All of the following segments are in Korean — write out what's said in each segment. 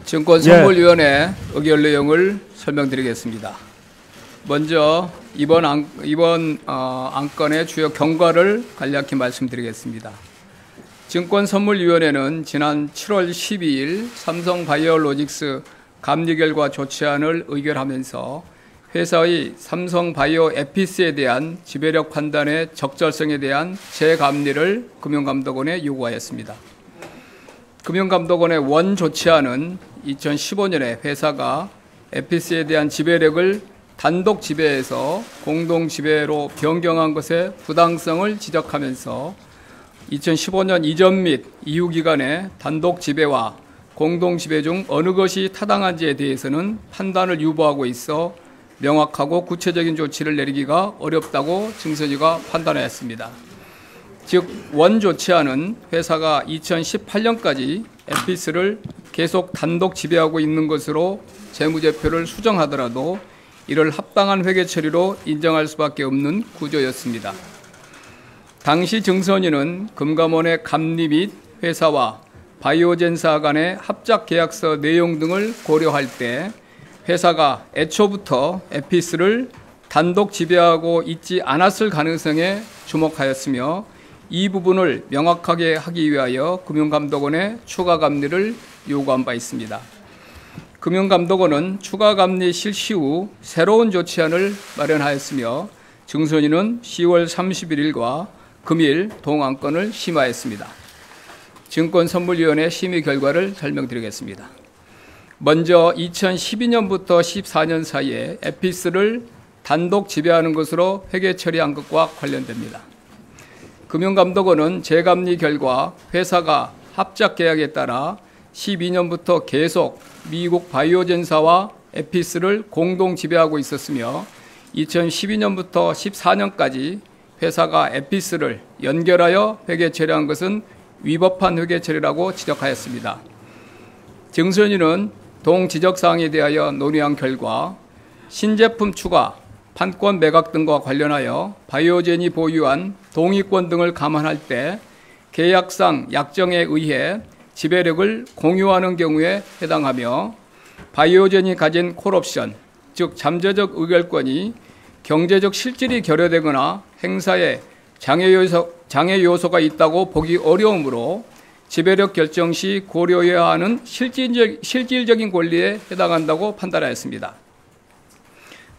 증권선물위원회 의결 내용을 설명드리겠습니다. 먼저 이번 안건의 주요 경과를 간략히 말씀드리겠습니다. 증권선물위원회는 지난 7월 12일 삼성바이오로직스 감리 결과 조치안을 의결하면서 회사의 삼성바이오 에피스에 대한 지배력 판단의 적절성에 대한 재감리를 금융감독원에 요구하였습니다. 금융감독원의 원 조치안은 2015년에 회사가 에피스에 대한 지배력을 단독 지배에서 공동 지배로 변경한 것의 부당성을 지적하면서 2015년 이전 및 이후 기간에 단독 지배와 공동 지배 중 어느 것이 타당한지에 대해서는 판단을 유보하고 있어 명확하고 구체적인 조치를 내리기가 어렵다고 증선위가 판단하였습니다. 즉, 원 조치안은 회사가 2018년까지 에피스를 계속 단독 지배하고 있는 것으로 재무제표를 수정하더라도 이를 합당한 회계 처리로 인정할 수밖에 없는 구조였습니다. 당시 증선위는 금감원의 감리 및 회사와 바이오젠사 간의 합작 계약서 내용 등을 고려할 때 회사가 애초부터 에피스를 단독 지배하고 있지 않았을 가능성에 주목하였으며 이 부분을 명확하게 하기 위하여 금융감독원에 추가 감리를 요구한 바 있습니다. 금융감독원은 추가 감리 실시 후 새로운 조치안을 마련하였으며 증선위는 10월 31일과 금일 동안건을 심의하였습니다. 증권선물위원회 심의 결과를 설명드리겠습니다. 먼저 2012년부터 14년 사이에 에피스를 단독 지배하는 것으로 회계 처리한 것과 관련됩니다. 금융감독원은 재감리 결과 회사가 합작 계약에 따라 12년부터 계속 미국 바이오젠사와 에피스를 공동 지배하고 있었으며 2012년부터 14년까지 회사가 에피스를 연결하여 회계 처리한 것은 위법한 회계 처리라고 지적하였습니다. 증선위는 동지적사항에 대하여 논의한 결과 신제품 추가, 판권 매각 등과 관련하여 바이오젠이 보유한 동의권 등을 감안할 때 계약상 약정에 의해 지배력을 공유하는 경우에 해당하며 바이오젠이 가진 콜옵션, 즉 잠재적 의결권이 경제적 실질이 결여되거나 행사에 장애 요소가 있다고 보기 어려우므로 지배력 결정 시 고려해야 하는 실질적인 권리에 해당한다고 판단하였습니다.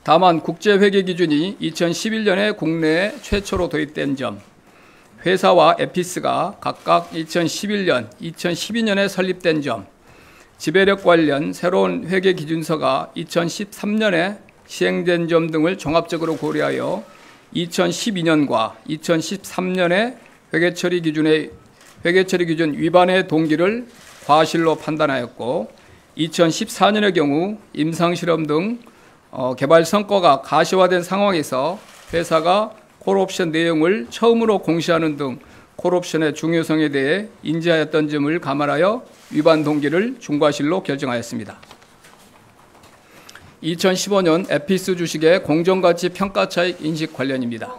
다만 국제회계 기준이 2011년에 국내에 최초로 도입된 점, 회사와 에피스가 각각 2011년, 2012년에 설립된 점, 지배력 관련 새로운 회계 기준서가 2013년에 시행된 점 등을 종합적으로 고려하여 2012년과 2013년의 회계처리 기준 위반의 동기를 과실로 판단하였고 2014년의 경우 임상실험 등 개발 성과가 가시화된 상황에서 회사가 콜옵션 내용을 처음으로 공시하는 등 콜옵션의 중요성에 대해 인지하였던 점을 감안하여 위반 동기를 중과실로 결정하였습니다. 2015년 에피스 주식의 공정가치 평가차익 인식 관련입니다.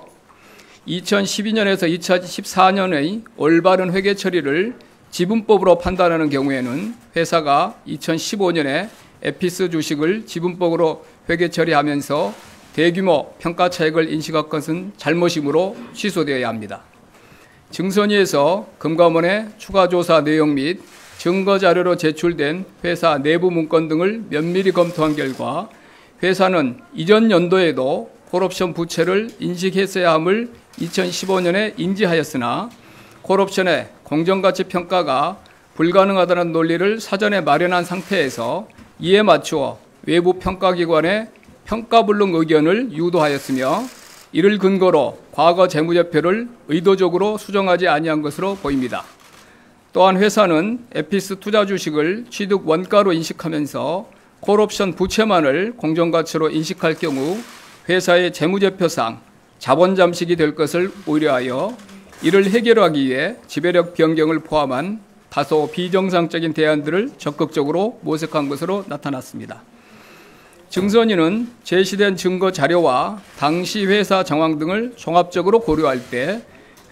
2012년에서 2014년의 올바른 회계 처리를 지분법으로 판단하는 경우에는 회사가 2015년에 에피스 주식을 지분법으로 회계 처리하면서 대규모 평가 차익을 인식한 것은 잘못이므로 취소되어야 합니다. 증선위에서 금감원의 추가 조사 내용 및 증거 자료로 제출된 회사 내부 문건 등을 면밀히 검토한 결과 회사는 이전 연도에도 콜옵션 부채를 인식했어야 함을 2015년에 인지하였으나 콜옵션의 공정가치 평가가 불가능하다는 논리를 사전에 마련한 상태에서 이에 맞추어 외부 평가기관의 평가불능 의견을 유도하였으며 이를 근거로 과거 재무제표를 의도적으로 수정하지 아니한 것으로 보입니다. 또한 회사는 에피스 투자 주식을 취득 원가로 인식하면서 콜옵션 부채만을 공정가치로 인식할 경우 회사의 재무제표상 자본 잠식이 될 것을 우려하여 이를 해결하기 위해 지배력 변경을 포함한 다소 비정상적인 대안들을 적극적으로 모색한 것으로 나타났습니다. 증선위는 제시된 증거 자료와 당시 회사 정황 등을 종합적으로 고려할 때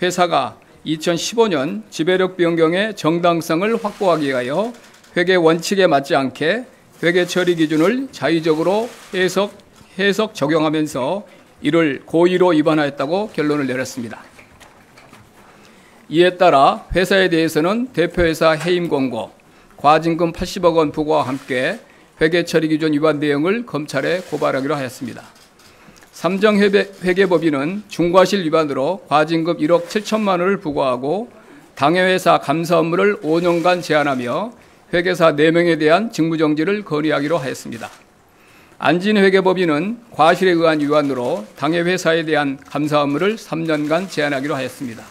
회사가 2015년 지배력 변경의 정당성을 확보하기 위하여 회계 원칙에 맞지 않게 회계 처리 기준을 자의적으로 해석 적용하면서 이를 고의로 위반하였다고 결론을 내렸습니다. 이에 따라 회사에 대해서는 대표회사 해임 권고, 과징금 80억 원 부과와 함께 회계 처리 기준 위반 내용을 검찰에 고발하기로 하였습니다. 삼정회계법인은 중과실 위반으로 과징금 1억 7천만 원을 부과하고 당해회사 감사 업무를 5년간 제한하며 회계사 4명에 대한 직무정지를 건의하기로 하였습니다. 안진회계법인은 과실에 의한 위반으로 당해회사에 대한 감사 업무를 3년간 제한하기로 하였습니다.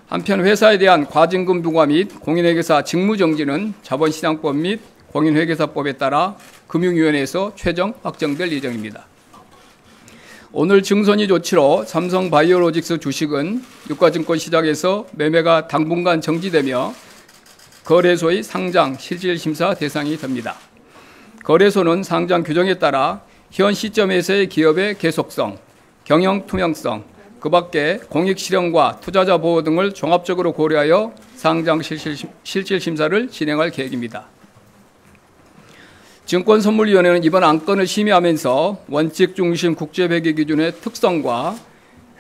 한편 회사에 대한 과징금 부과 및 공인회계사 직무정지는 자본시장법 및 공인회계사법에 따라 금융위원회에서 최종 확정될 예정입니다. 오늘 증손이 조치로 삼성바이오로직스 주식은 유가증권 시장에서 매매가 당분간 정지되며 거래소의 상장 실질심사 대상이 됩니다. 거래소는 상장 규정에 따라 현 시점에서의 기업의 계속성, 경영 투명성, 그 밖에 공익 실현과 투자자 보호 등을 종합적으로 고려하여 상장 실질심사를 진행할 계획입니다. 증권선물위원회는 이번 안건을 심의하면서 원칙 중심 국제회계 기준의 특성과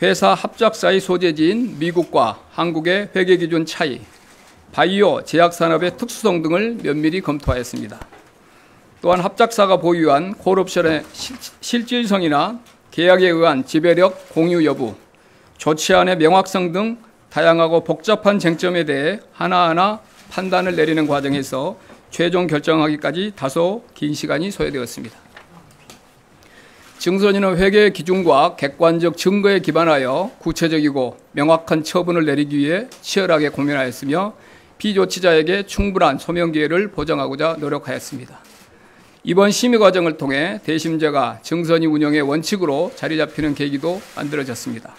회사 합작사의 소재지인 미국과 한국의 회계 기준 차이, 바이오 제약산업의 특수성 등을 면밀히 검토하였습니다. 또한 합작사가 보유한 콜옵션의 실질성이나 계약에 의한 지배력 공유 여부, 조치안의 명확성 등 다양하고 복잡한 쟁점에 대해 하나하나 판단을 내리는 과정에서 최종 결정하기까지 다소 긴 시간이 소요되었습니다. 증손인은 회계 기준과 객관적 증거에 기반하여 구체적이고 명확한 처분을 내리기 위해 치열하게 고민하였으며 피조치자에게 충분한 소명 기회를 보장하고자 노력하였습니다. 이번 심의 과정을 통해 대심제가 증손인 운영의 원칙으로 자리 잡히는 계기도 만들어졌습니다.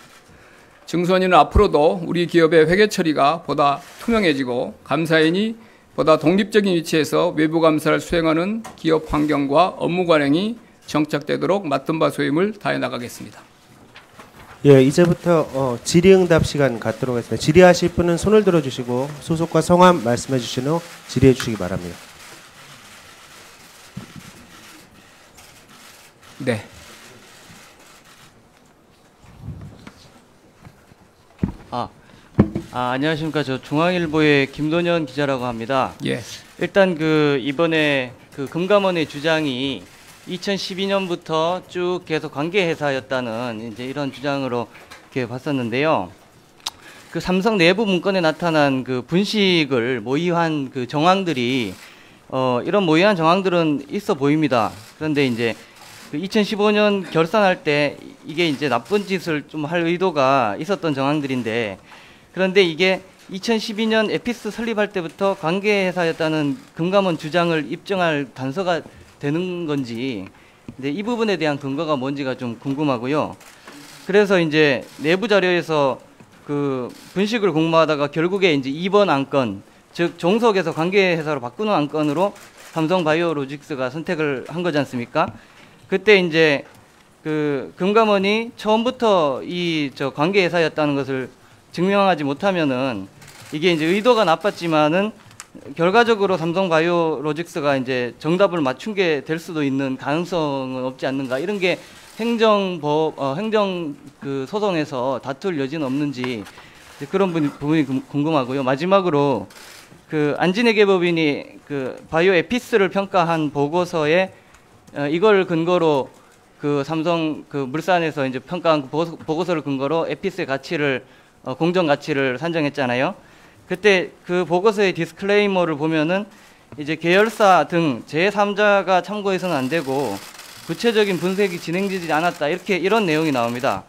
증손인은 앞으로도 우리 기업의 회계 처리가 보다 투명해지고 감사인이 보다 독립적인 위치에서 외부 감사를 수행하는 기업 환경과 업무 관행이 정착되도록 맡은 바 소임을 다해 나가겠습니다. 예, 이제부터 질의응답 시간 갖도록 하겠습니다. 질의하실 분은 손을 들어주시고 소속과 성함 말씀해 주신 후 질의해 주시기 바랍니다. 네. 안녕하십니까. 저 중앙일보의 김도년 기자라고 합니다. 예. 일단 이번에 금감원의 주장이 2012년부터 쭉 계속 관계회사였다는 이제 이런 주장으로 이렇게 봤었는데요. 그 삼성 내부 문건에 나타난 그 분식을 모의한 그 정황들이 이런 모의한 정황들은 있어 보입니다. 그런데 이제 2015년 결산할 때 이게 이제 나쁜 짓을 좀 할 의도가 있었던 정황들인데, 그런데 이게 2012년 에피스 설립할 때부터 관계회사였다는 금감원 주장을 입증할 단서가 되는 건지, 근데 이 부분에 대한 근거가 뭔지가 좀 궁금하고요. 그래서 이제 내부 자료에서 그 분식을 공모하다가 결국에 이제 2번 안건, 즉 종속에서 관계회사로 바꾸는 안건으로 삼성바이오로직스가 선택을 한 거지 않습니까? 그때 이제 그 금감원이 처음부터 저 관계회사였다는 것을 증명하지 못하면은 이게 이제 의도가 나빴지만은 결과적으로 삼성바이오로직스가 이제 정답을 맞춘 게 될 수도 있는 가능성은 없지 않는가, 이런 게 행정 그 소송에서 다툴 여지는 없는지 그런 부분이 궁금하고요. 마지막으로 그 안진회계법인이 그 바이오 에피스를 평가한 보고서에 이걸 근거로 그 삼성 그 물산에서 이제 평가한 보고서를 근거로 에피스의 가치를 공정 가치를 산정했잖아요. 그때 그 보고서의 디스클레이머를 보면은 이제 계열사 등 제3자가 참고해서는 안 되고 구체적인 분석이 진행되지 않았다, 이런 내용이 나옵니다.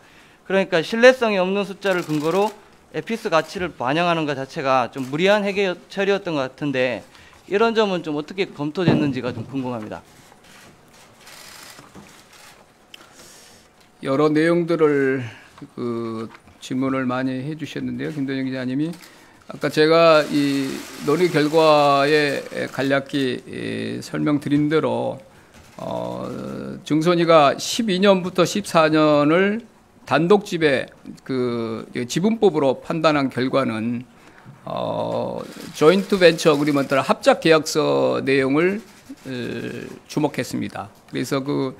그러니까 신뢰성이 없는 숫자를 근거로 에피스 가치를 반영하는 것 자체가 좀 무리한 회계 처리였던 것 같은데, 이런 점은 좀 어떻게 검토됐는지가 좀 궁금합니다. 여러 내용들을 질문을 많이 해주셨는데요, 김도영 기자님이. 아까 제가 이 논의 결과에 간략히 설명드린 대로 증손이가 12년부터 14년을 단독 지배 지분법으로 판단한 결과는 조인트 벤처 어그리먼트나 합작 계약서 내용을 주목했습니다. 그래서 그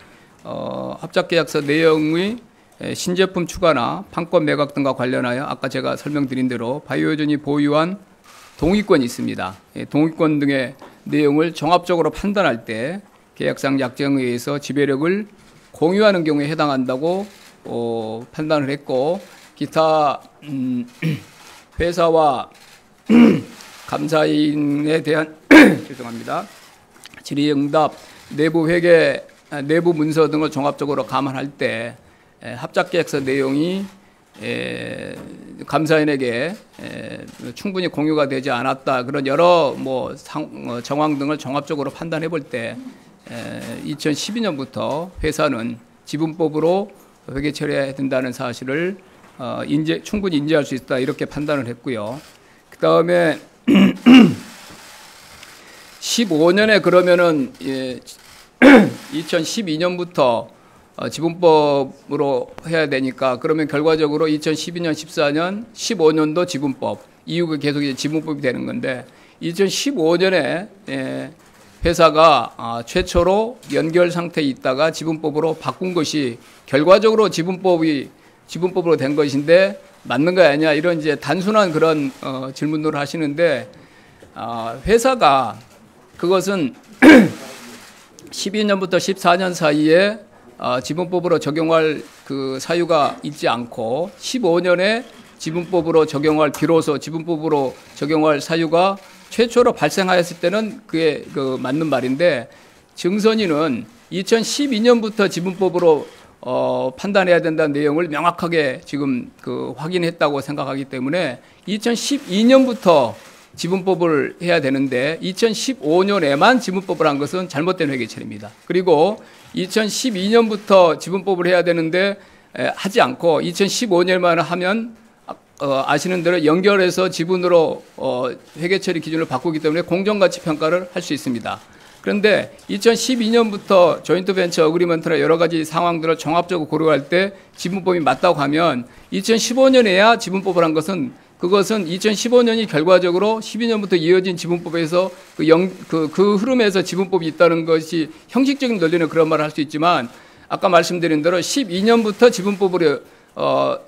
합작 계약서 내용의 신제품 추가나 판권 매각 등과 관련하여 아까 제가 설명드린 대로 바이오전이 보유한 동의권이 있습니다. 동의권 등의 내용을 종합적으로 판단할 때 계약상 약정에 의해서 지배력을 공유하는 경우에 해당한다고 판단을 했고, 기타 회사와 감사인에 대한 죄송합니다. 질의응답, 내부 회계, 내부 문서 등을 종합적으로 감안할 때 합작계약서 내용이 감사인에게 충분히 공유가 되지 않았다, 그런 여러 정황 등을 종합적으로 판단해 볼 때 2012년부터 회사는 지분법으로 회계 처리해야 된다는 사실을 충분히 인지할 수 있다, 이렇게 판단을 했고요. 그 다음에 15년에 그러면은 2012년부터 지분법으로 해야 되니까, 그러면 결과적으로 2012년, 14년, 15년도 지분법, 이후가 계속 이제 지분법이 되는 건데, 2015년에 회사가 최초로 연결 상태에 있다가 지분법으로 바꾼 것이 결과적으로 지분법으로 된 것인데 맞는 거 아니냐, 이런 이제 단순한 그런 질문들을 하시는데, 회사가 그것은 12년부터 14년 사이에 지분법으로 적용할 그 사유가 있지 않고 15년에 지분법으로 적용할, 비로소 지분법으로 적용할 사유가 최초로 발생하였을 때는 그게 그 맞는 말인데, 증선인은 2012년부터 지분법으로 판단해야 된다는 내용을 명확하게 지금 그 확인했다고 생각하기 때문에 2012년부터 지분법을 해야 되는데 2015년에만 지분법을 한 것은 잘못된 회계처리입니다. 그리고 2012년부터 지분법을 해야 되는데 하지 않고 2015년만 하면 아시는 대로 연결해서 지분으로 회계처리 기준을 바꾸기 때문에 공정가치 평가를 할 수 있습니다. 그런데 2012년부터 조인트 벤처 어그리먼트나 여러 가지 상황들을 종합적으로 고려할 때 지분법이 맞다고 하면 2015년에야 지분법을 한 것은, 그것은 2015년이 결과적으로 12년부터 이어진 지분법에서 그 흐름에서 지분법이 있다는 것이 형식적인 논리는 그런 말을 할 수 있지만, 아까 말씀드린 대로 12년부터 지분법으로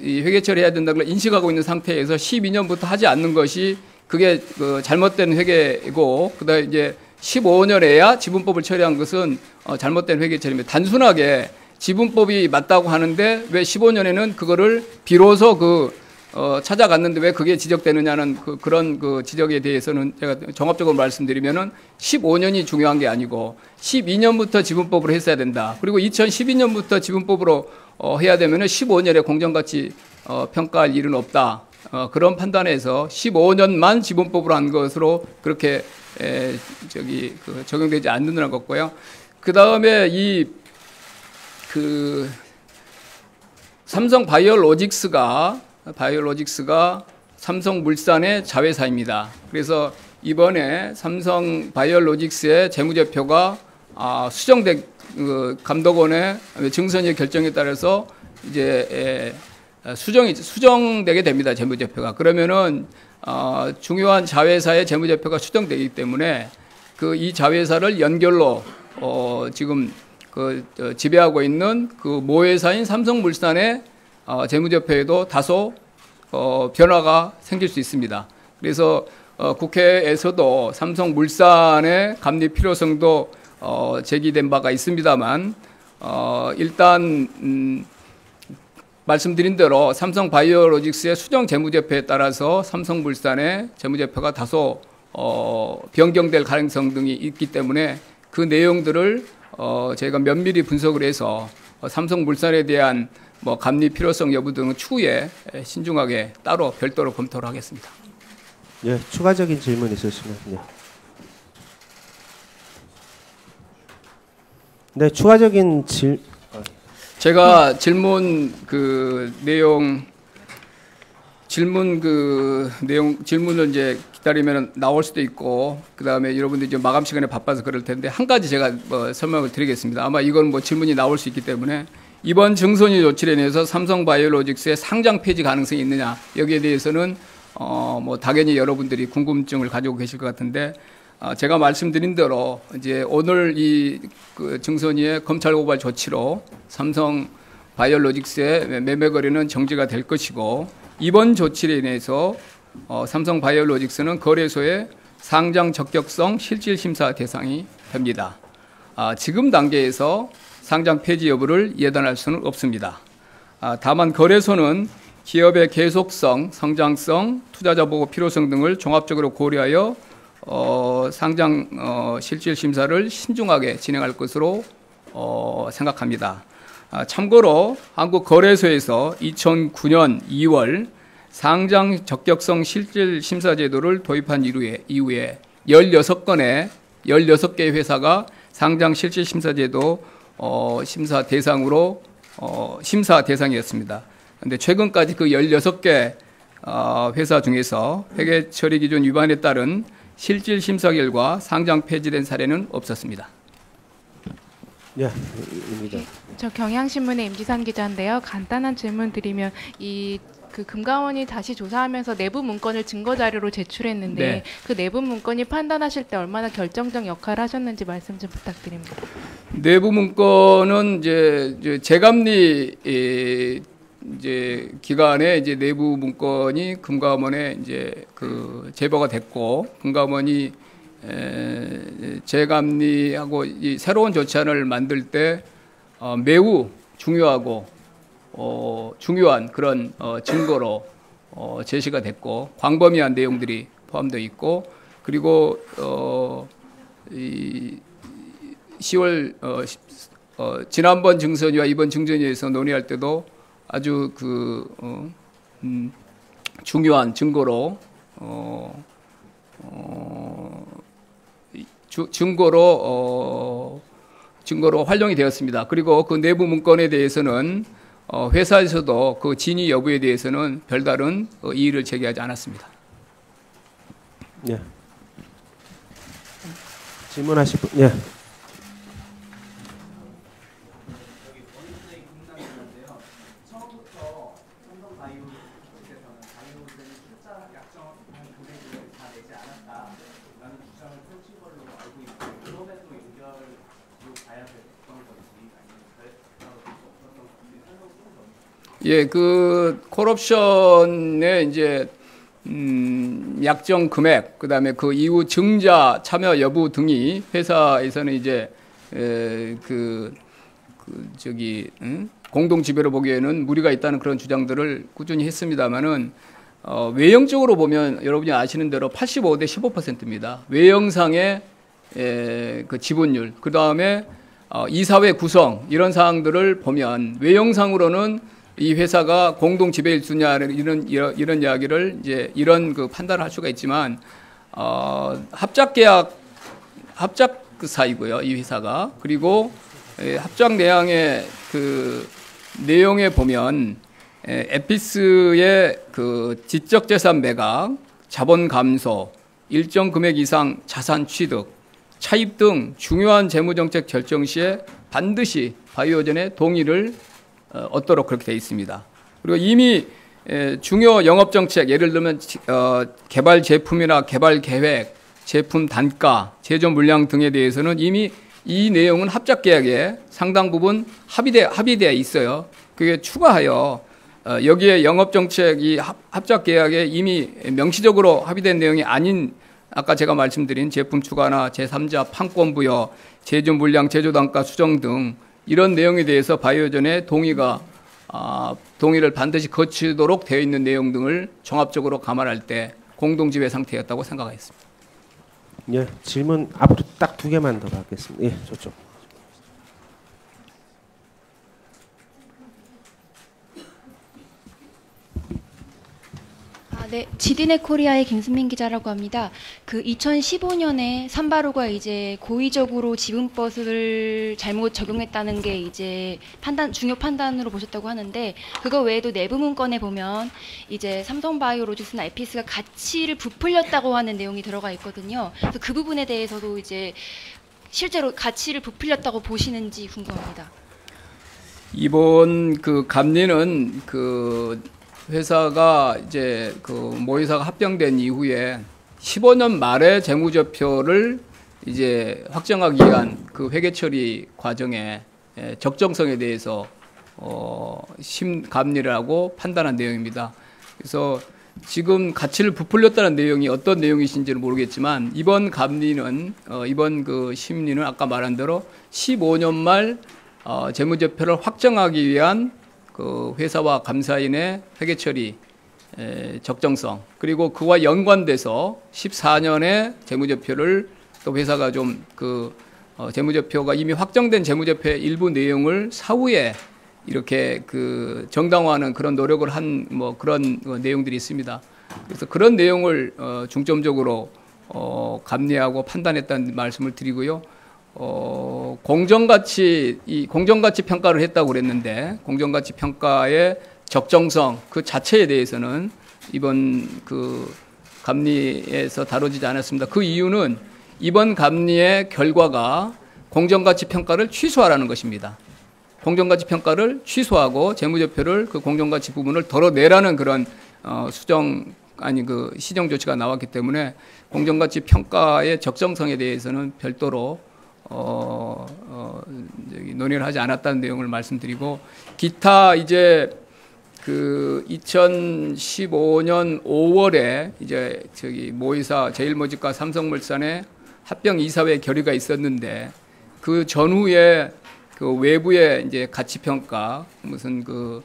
이 회계 처리해야 된다는 걸 인식하고 있는 상태에서 12년부터 하지 않는 것이 그게 그 잘못된 회계이고, 그다음에 이제 15년에야 지분법을 처리한 것은 잘못된 회계 처리입니다. 단순하게 지분법이 맞다고 하는데 왜 15년에는 그거를 비로소 찾아갔는데 왜 그게 지적되느냐는 그런 지적에 대해서는 제가 종합적으로 말씀드리면은 15년이 중요한 게 아니고 12년부터 지분법으로 했어야 된다. 그리고 2012년부터 지분법으로 해야 되면은 15년에 공정가치 평가할 일은 없다. 그런 판단에서 15년만 지분법으로 한 것으로 그렇게 적용되지 않는 것 같고요. 그 다음에 삼성 바이오로직스가 삼성물산의 자회사입니다. 그래서 이번에 삼성 바이오로직스의 재무제표가 감독원의 증선의 결정에 따라서 이제 수정되게 됩니다. 재무제표가. 그러면은 중요한 자회사의 재무제표가 수정되기 때문에 이 자회사를 연결로 지금 지배하고 있는 모회사인 삼성물산의 재무제표에도 다소 변화가 생길 수 있습니다. 그래서 국회에서도 삼성물산의 감리 필요성도 제기된 바가 있습니다만, 일단 말씀드린 대로 삼성 바이오로직스의 수정 재무제표에 따라서 삼성물산의 재무제표가 다소 변경될 가능성 등이 있기 때문에 그 내용들을 저희가 면밀히 분석을 해서 삼성물산에 대한 감리 필요성 여부 등은 추후에 신중하게 따로 별도로 검토를 하겠습니다. 예, 추가적인 질문 있으시면. 네, 추가적인 제가 질문을 이제 기다리면 나올 수도 있고, 그 다음에 여러분들이 좀 마감 시간에 바빠서 그럴 텐데, 한 가지 제가 설명을 드리겠습니다. 아마 이건 질문이 나올 수 있기 때문에, 이번 증선이 조치에 대해서 삼성바이오로직스의 상장 폐지 가능성이 있느냐, 여기에 대해서는 뭐 당연히 여러분들이 궁금증을 가지고 계실 것 같은데 제가 말씀드린 대로 이제 오늘 그 증선위의 검찰 고발 조치로 삼성 바이오로직스의 매매 거래는 정지가 될 것이고 이번 조치로 인해서 삼성 바이오로직스는 거래소의 상장 적격성 실질 심사 대상이 됩니다. 지금 단계에서 상장 폐지 여부를 예단할 수는 없습니다. 다만 거래소는 기업의 계속성, 성장성, 투자자 보호 필요성 등을 종합적으로 고려하여 상장 실질 심사를 신중하게 진행할 것으로 생각합니다. 참고로 한국거래소에서 2009년 2월 상장 적격성 실질 심사 제도를 도입한 이후에 16개의 회사가 상장 실질 심사 제도 심사 대상이었습니다. 그런데 최근까지 그 16개 회사 중에서 회계 처리 기준 위반에 따른 실질 심사 결과 상장 폐지된 사례는 없었습니다. 네, 입니다. 저 경향신문의 임지선 기자인데요. 간단한 질문 드리면 그 금감원이 다시 조사하면서 내부 문건을 증거 자료로 제출했는데 네. 그 내부 문건이 판단하실 때 얼마나 결정적 역할을 하셨는지 말씀 좀 부탁드립니다. 내부 문건은 이제 재감리 이제 기간에 이제 내부 문건이 금감원에 이제 그 제보가 됐고 금감원이 재감리하고 이 새로운 조치안을 만들 때 매우 중요하고 중요한 그런 증거로 제시가 됐고 광범위한 내용들이 포함되어 있고 그리고 이 10월 지난번 증선위와 이번 증선위에서 논의할 때도 아주 중요한 증거로 증거로 활용이 되었습니다. 그리고 그 내부 문건에 대해서는 회사에서도 그 진위 여부에 대해서는 별다른 이의를 제기하지 않았습니다. 네. 질문하실 분, 네. 예, 그 콜옵션의 이제 약정 금액, 그다음에 그 이후 증자 참여 여부 등이 회사에서는 이제 공동 지배로 보기에는 무리가 있다는 그런 주장들을 꾸준히 했습니다만은 외형적으로 보면 여러분이 아시는 대로 85대 15%입니다. 외형상의 그 지분율, 그 다음에 이사회 구성 이런 사항들을 보면 외형상으로는 이 회사가 공동 지배일 수냐 이런 이야기를 이제 이런 그 판단을 할 수가 있지만 합작 사이고요 이 회사가. 그리고 합작 내용의 그 내용에 보면 에피스의 그 지적 재산 매각, 자본 감소, 일정 금액 이상 자산 취득, 차입 등 중요한 재무정책 결정 시에 반드시 바이오전의 동의를 얻도록 그렇게 되어 있습니다. 그리고 이미 중요 영업정책, 예를 들면 개발 제품이나 개발 계획, 제품 단가, 제조 물량 등에 대해서는 이미 이 내용은 합작계약에 상당 부분 합의되어 있어요. 그게 추가하여 여기에 영업정책 이 합작계약에 이미 명시적으로 합의된 내용이 아닌 아까 제가 말씀드린 제품 추가나 제3자 판권 부여, 제조 물량, 제조 단가 수정 등 이런 내용에 대해서 바이오전의 동의를 반드시 거치도록 되어 있는 내용 등을 종합적으로 감안할 때 공동지배 상태였다고 생각하겠습니다. 예, 질문 앞으로 딱 2개만 더 받겠습니다. 예, 저쪽. 네, 지디넷 코리아의 김수민 기자라고 합니다. 그 2015년에 삼바로가 이제 고의적으로 지분법을 잘못 적용했다는 게 이제 중요 판단으로 보셨다고 하는데 그거 외에도 내부 문건에 보면 이제 삼성바이오로직스나 에피스가 가치를 부풀렸다고 하는 내용이 들어가 있거든요. 그래서 그 부분에 대해서도 이제 실제로 가치를 부풀렸다고 보시는지 궁금합니다. 이번 그 감리는 회사가 이제 그 모회사가 합병된 이후에 15년 말에 재무제표를 이제 확정하기 위한 그 회계 처리 과정의 적정성에 대해서 심감리를 하고 판단한 내용입니다. 그래서 지금 가치를 부풀렸다는 내용이 어떤 내용이신지는 모르겠지만 이번 감리는 이번 그 심리는 아까 말한 대로 15년 말 재무제표를 확정하기 위한 그 회사와 감사인의 회계 처리 적정성, 그리고 그와 연관돼서 14년에 재무제표를 또 회사가 좀 그 재무제표가 이미 확정된 재무제표의 일부 내용을 사후에 이렇게 그 정당화하는 그런 노력을 한 뭐 그런 내용들이 있습니다. 그래서 그런 내용을 중점적으로 감리하고 판단했다는 말씀을 드리고요. 공정가치 평가를 했다고 그랬는데 공정가치 평가의 적정성 그 자체에 대해서는 이번 그 감리에서 다뤄지지 않았습니다. 그 이유는 이번 감리의 결과가 공정가치 평가를 취소하라는 것입니다. 공정가치 평가를 취소하고 재무제표를 그 공정가치 부분을 덜어내라는 그런 그 시정 조치가 나왔기 때문에 공정가치 평가의 적정성에 대해서는 별도로 논의를 하지 않았다는 내용을 말씀드리고, 기타 이제 그 2015년 5월에 이제 모의사 제일모직과 삼성물산의 합병 이사회 결의가 있었는데 그 전후에 그 외부의 이제 가치평가 무슨 그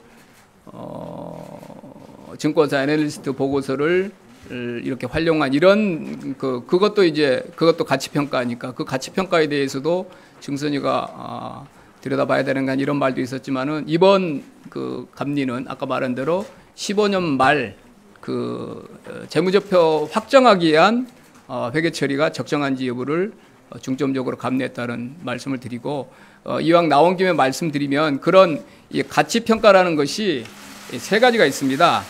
증권사 애널리스트 보고서를 이렇게 활용한 이런 그것도 가치평가니까 그 가치평가에 대해서도 증선이가 들여다봐야 되는 건 이런 말도 있었지만은 이번 그 감리는 아까 말한 대로 15년 말 그 재무제표 확정하기 위한 회계 처리가 적정한지 여부를 중점적으로 감리했다는 말씀을 드리고, 이왕 나온 김에 말씀드리면 그런 이 가치평가라는 것이 세 가지가 있습니다.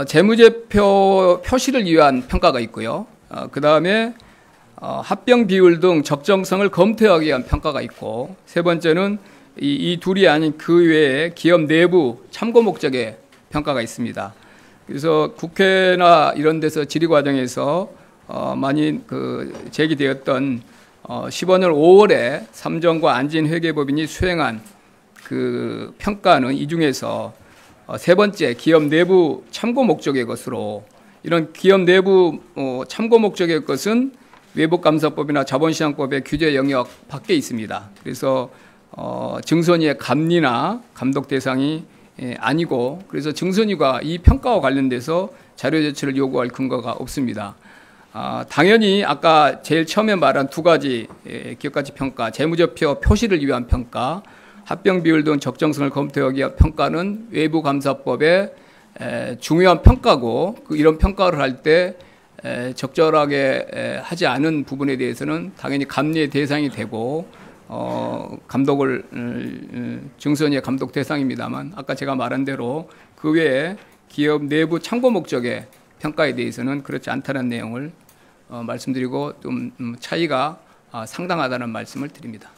재무제표 표시를 위한 평가가 있고요. 그 다음에 합병 비율 등 적정성을 검토하기 위한 평가가 있고, 세 번째는 이 둘이 아닌 그 외에 기업 내부 참고 목적의 평가가 있습니다. 그래서 국회나 이런 데서 질의 과정에서 많이 그 제기되었던 15년 5월에 삼정과 안진회계법인이 수행한 그 평가는 이 중에서 세 번째 기업 내부 참고 목적의 것으로, 이런 기업 내부 참고 목적의 것은 외부감사법이나 자본시장법의 규제 영역 밖에 있습니다. 그래서 증선위의 감리나 감독 대상이 아니고, 그래서 증선위가 이 평가와 관련돼서 자료 제출을 요구할 근거가 없습니다. 당연히 아까 제일 처음에 말한 두 가지 기업가치 평가, 재무제표 표시를 위한 평가, 합병 비율 등 적정성을 검토하기 위한 평가는 외부감사법의 중요한 평가고, 이런 평가를 할 때 적절하게 하지 않은 부분에 대해서는 당연히 감리의 대상이 되고 감독을 증선위의 감독 대상입니다만, 아까 제가 말한 대로 그 외에 기업 내부 참고 목적의 평가에 대해서는 그렇지 않다는 내용을 말씀드리고 좀 차이가 상당하다는 말씀을 드립니다.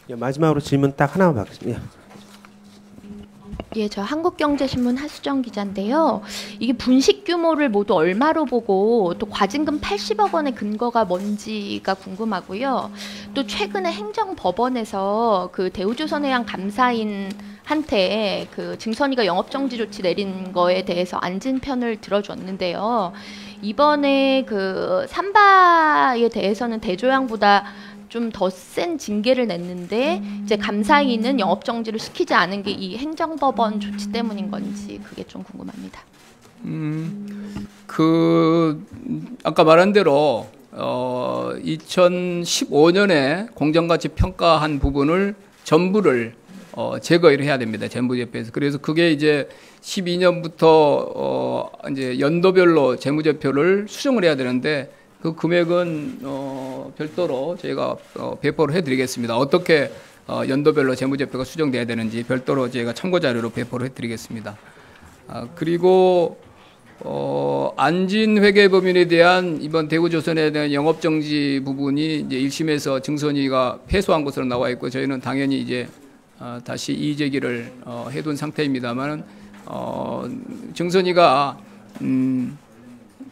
마지막으로 질문 딱 하나만 받겠습니다. 예, 저 한국경제신문 하수정 기자인데요. 이게 분식 규모를 모두 얼마로 보고 또 과징금 80억 원의 근거가 뭔지가 궁금하고요. 또 최근에 행정법원에서 그 대우조선해양 감사인한테 그 증선위가 영업정지 조치 내린 거에 대해서 안진 편을 들어줬는데요. 이번에 그 삼바에 대해서는 대조양보다 좀 더 센 징계를 냈는데 이제 감사인은 영업정지를 시키지 않은 게 이 행정법원 조치 때문인 건지 그게 좀 궁금합니다. 아까 말한 대로 2015년에 공정가치 평가한 부분을 전부를 제거를 해야 됩니다. 재무제표에서. 그래서 그게 이제 12년부터 이제 연도별로 재무제표를 수정을 해야 되는데 그 금액은 별도로 저희가 배포를 해드리겠습니다. 어떻게 연도별로 재무제표가 수정돼야 되는지 별도로 저희가 참고자료로 배포를 해드리겠습니다. 그리고 안진회계법인에 대한 이번 대우조선에 대한 영업정지 부분이 이제 1심에서 증선위가 패소한 것으로 나와 있고, 저희는 당연히 이제 다시 이의 제기를 해둔 상태입니다만, 증선이가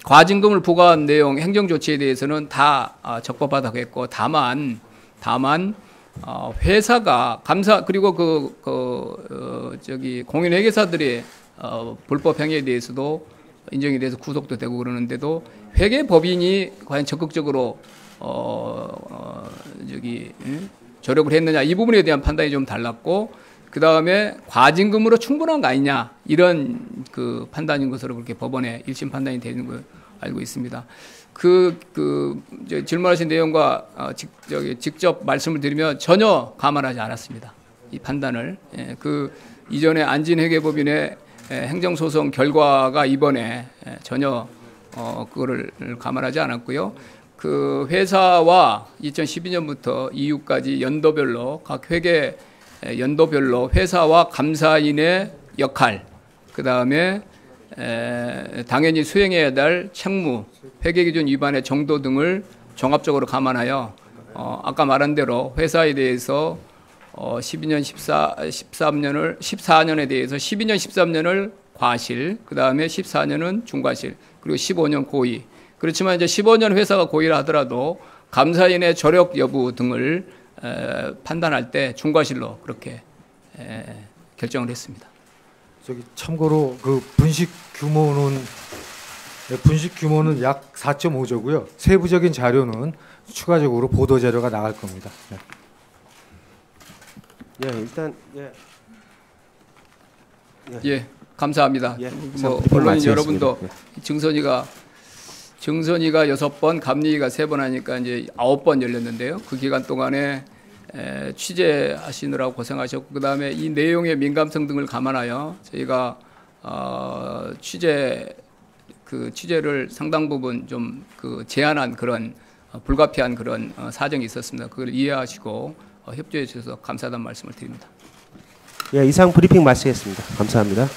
과징금을 부과한 내용 행정 조치에 대해서는 다 적법하다고 했고 다만 회사가 감사 그리고 공인회계사들의 불법 행위에 대해서도 인정이 돼서 구속도 되고 그러는데도 회계법인이 과연 적극적으로 조력을 했느냐 이 부분에 대한 판단이 좀 달랐고 그 다음에 과징금으로 충분한 거 아니냐 이런 그 판단인 것으로 그렇게 법원의 1심 판단이 되는 걸 알고 있습니다. 질문하신 내용과 직접 말씀을 드리면 전혀 감안하지 않았습니다. 이 판단을 그 이전에 안진회계법인의 행정소송 결과가 이번에 전혀 그거를 감안하지 않았고요. 그 회사와 2012년부터 이후까지 연도별로 각 회계 연도별로 회사와 감사인의 역할, 그 다음에 당연히 수행해야 될 책무, 회계기준 위반의 정도 등을 종합적으로 감안하여 아까 말한 대로 회사에 대해서 12년, 14년에 대해서 12년, 13년을 과실, 그 다음에 14년은 중과실, 그리고 15년 고의. 그렇지만 이제 15년 회사가 고의를 하더라도 감사인의 조력 여부 등을 판단할 때 중과실로 그렇게 결정을 했습니다. 참고로 그 분식 규모는 약 4.5조고요. 세부적인 자료는 추가적으로 보도 자료가 나갈 겁니다. 네. 일단 감사합니다. 뭐 언론인 여러분도 증선이가 6번, 감리가 3번 하니까 이제 9번 열렸는데요. 그 기간 동안에 취재하시느라고 고생하셨고 그다음에 이 내용의 민감성 등을 감안하여 저희가 취재를 상당 부분 좀 제한한 그런 불가피한 그런 사정이 있었습니다. 그걸 이해하시고 협조해 주셔서 감사하다는 말씀을 드립니다. 이상 브리핑 마치겠습니다. 감사합니다.